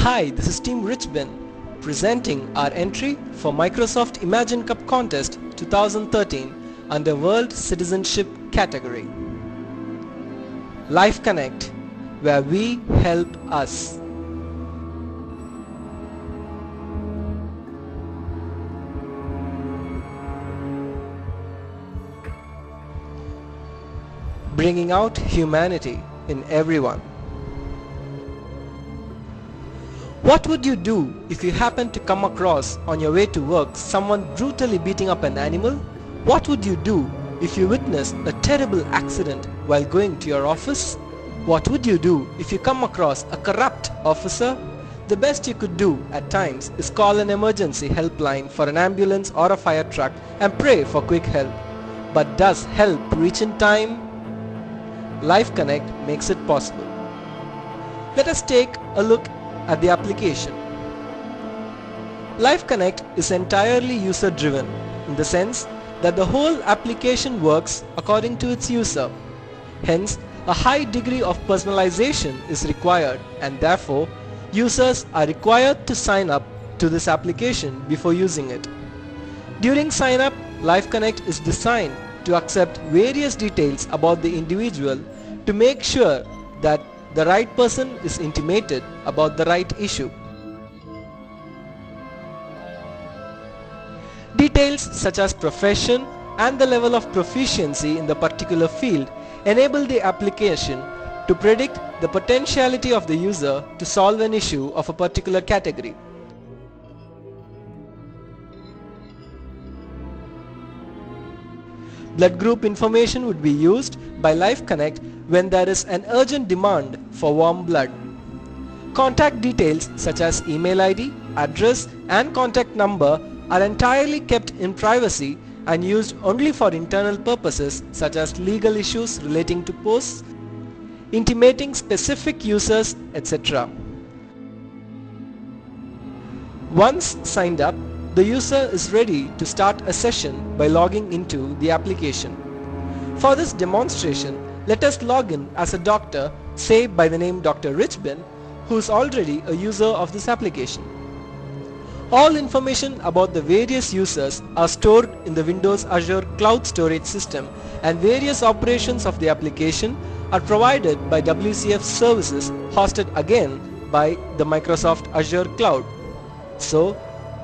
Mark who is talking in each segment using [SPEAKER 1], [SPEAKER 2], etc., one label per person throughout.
[SPEAKER 1] Hi, this is Team Richbin presenting our entry for Microsoft Imagine Cup Contest 2013 under World Citizenship category. Life Connect, where we help us. Bringing out humanity in everyone. What would you do if you happened to come across on your way to work someone brutally beating up an animal? What would you do if you witnessed a terrible accident while going to your office? What would you do if you come across a corrupt officer? The best you could do at times is call an emergency helpline for an ambulance or a fire truck and pray for quick help. But does help reach in time? Life Connect makes it possible. Let us take a look at the application. Life Connect is entirely user driven in the sense that the whole application works according to its user. Hence, a high degree of personalization is required, and therefore users are required to sign up to this application before using it. During sign up, Life Connect is designed to accept various details about the individual to make sure that the right person is intimated about the right issue. Details such as profession and the level of proficiency in the particular field enable the application to predict the potentiality of the user to solve an issue of a particular category. Blood group information would be used by Life Connect when there is an urgent demand for warm blood. Contact details such as email ID, address and contact number are entirely kept in privacy and used only for internal purposes such as legal issues relating to posts, intimating specific users, etc. Once signed up, the user is ready to start a session by logging into the application. For this demonstration, let us log in as a doctor, say by the name Dr. Richbin, who is already a user of this application. All information about the various users are stored in the Windows Azure Cloud Storage System, and various operations of the application are provided by WCF services hosted again by the Microsoft Azure Cloud. So,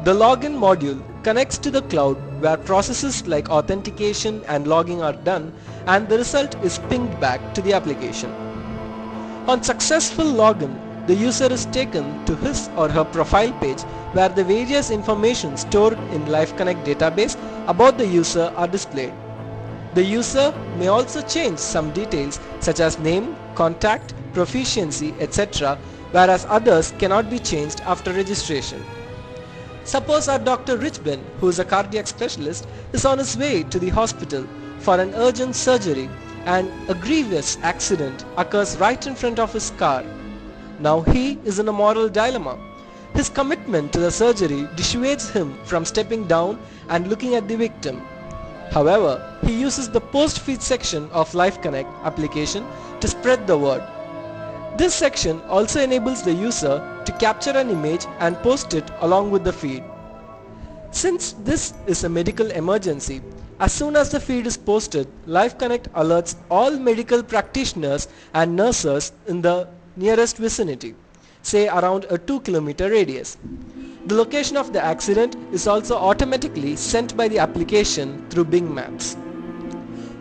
[SPEAKER 1] the login module connects to the cloud where processes like authentication and logging are done, and the result is pinged back to the application. On successful login, the user is taken to his or her profile page where the various information stored in Life Connect database about the user are displayed. The user may also change some details such as name, contact, proficiency, etc., whereas others cannot be changed after registration. Suppose our Dr. Richbin, who is a cardiac specialist, is on his way to the hospital for an urgent surgery and a grievous accident occurs right in front of his car. Now he is in a moral dilemma. His commitment to the surgery dissuades him from stepping down and looking at the victim. However, he uses the post-feed section of Life Connect application to spread the word. This section also enables the user to capture an image and post it along with the feed. Since this is a medical emergency, as soon as the feed is posted, Life Connect alerts all medical practitioners and nurses in the nearest vicinity, say around a 2-kilometer radius. The location of the accident is also automatically sent by the application through Bing Maps.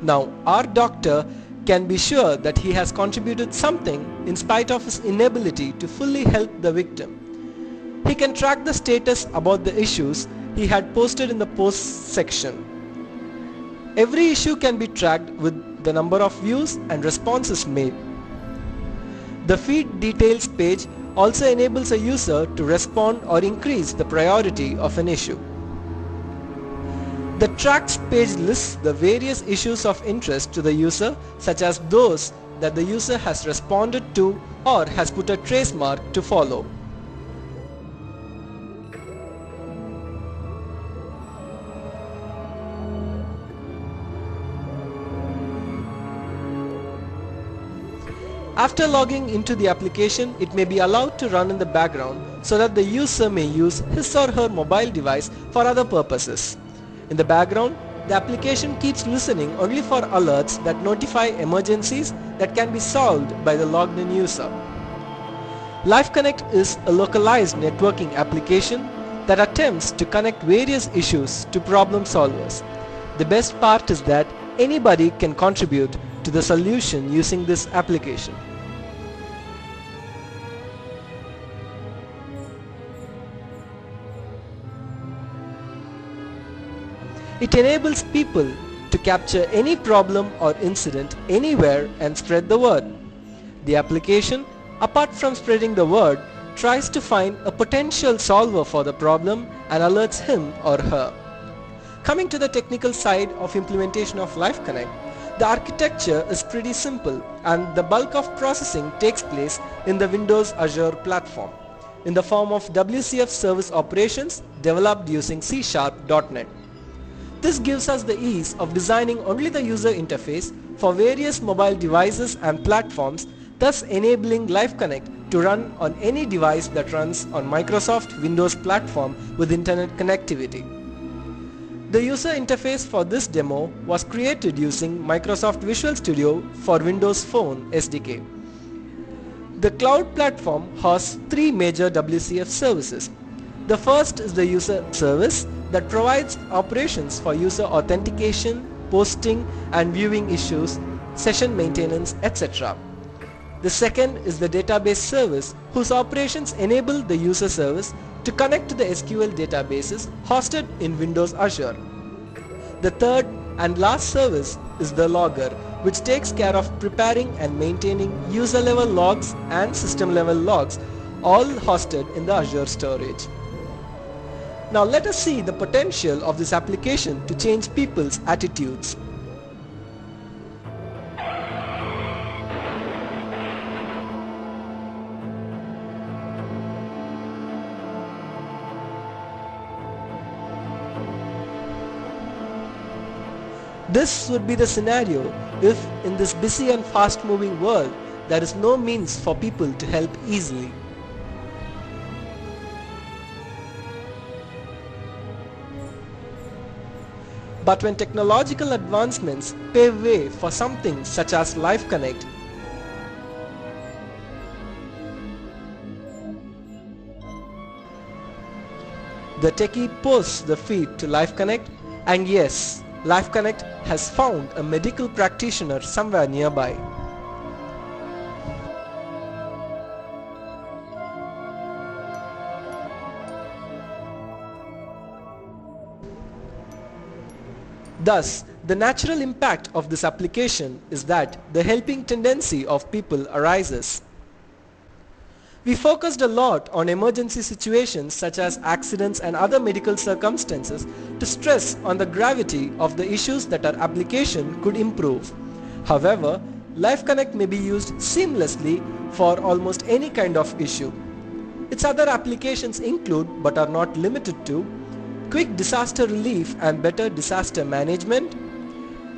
[SPEAKER 1] Now our doctor can be sure that he has contributed something in spite of his inability to fully help the victim. He can track the status about the issues he had posted in the post section. Every issue can be tracked with the number of views and responses made. The feed details page also enables a user to respond or increase the priority of an issue. The tracks page lists the various issues of interest to the user, such as those that the user has responded to or has put a trace mark to follow. After logging into the application, it may be allowed to run in the background so that the user may use his or her mobile device for other purposes. In the background, the application keeps listening only for alerts that notify emergencies that can be solved by the logged in user. LifeConnect is a localized networking application that attempts to connect various issues to problem solvers. The best part is that anybody can contribute to the solution using this application. It enables people to capture any problem or incident anywhere and spread the word. The application, apart from spreading the word, tries to find a potential solver for the problem and alerts him or her. Coming to the technical side of implementation of LifeConnect, the architecture is pretty simple and the bulk of processing takes place in the Windows Azure platform in the form of WCF service operations developed using C#.NET. This gives us the ease of designing only the user interface for various mobile devices and platforms, thus enabling LifeConnect to run on any device that runs on Microsoft Windows platform with internet connectivity. The user interface for this demo was created using Microsoft Visual Studio for Windows Phone SDK. The cloud platform hosts three major WCF services. The first is the user service that provides operations for user authentication, posting and viewing issues, session maintenance, etc. The second is the database service whose operations enable the user service to connect to the SQL databases hosted in Windows Azure. The third and last service is the logger, which takes care of preparing and maintaining user level logs and system level logs, all hosted in the Azure storage. Now let us see the potential of this application to change people's attitudes. This would be the scenario if in this busy and fast moving world there is no means for people to help easily. But when technological advancements pave way for something such as LifeConnect, the techie posts the feed to LifeConnect, and yes, LifeConnect has found a medical practitioner somewhere nearby. Thus, the natural impact of this application is that the helping tendency of people arises. We focused a lot on emergency situations such as accidents and other medical circumstances to stress on the gravity of the issues that our application could improve. However, LifeConnect may be used seamlessly for almost any kind of issue. Its other applications include, but are not limited to, quick disaster relief and better disaster management,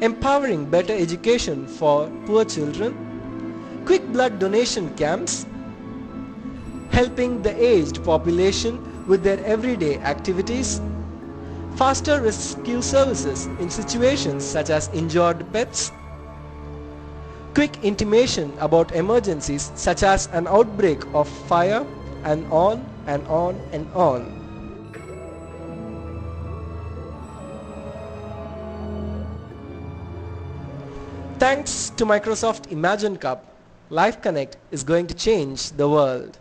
[SPEAKER 1] empowering better education for poor children, quick blood donation camps, helping the aged population with their everyday activities, faster rescue services in situations such as injured pets, quick intimation about emergencies such as an outbreak of fire, and on and on and on. Thanks to Microsoft Imagine Cup, LifeConnect is going to change the world.